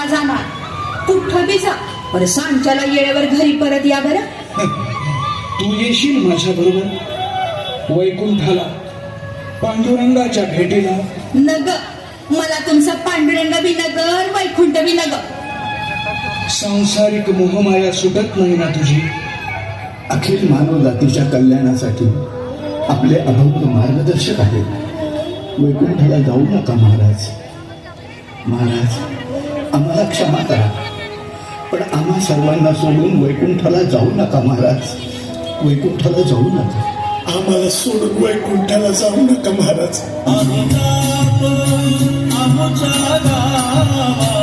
जाणार कुठं बी जा, पर सांच्याला येळेवर घरी परत या बरं. तू येशील माझ्या बरोबर वैकुंठाला, पांडुरंगाच्या भेटीला? नग, मला तुमचा पांडुरंग बी नग, वैकुंठ बी नग. सांसारिक मोहमाया सुटत नाही ना तुझी? अखिल मानव जातीच्या कल्याणासाठी आपले अभंग मार्गदर्शक आहेत. वैकुंठाला जाऊ नका महाराज. महाराज, आम्हाला क्षमा करा, पण आम्हा सर्वांना सोडून वैकुंठाला जाऊ नका महाराज. वैकुंठाला जाऊ नका. आम्हाला सोडून वैकुंठाला जाऊ नका महाराज. आमच्या गावा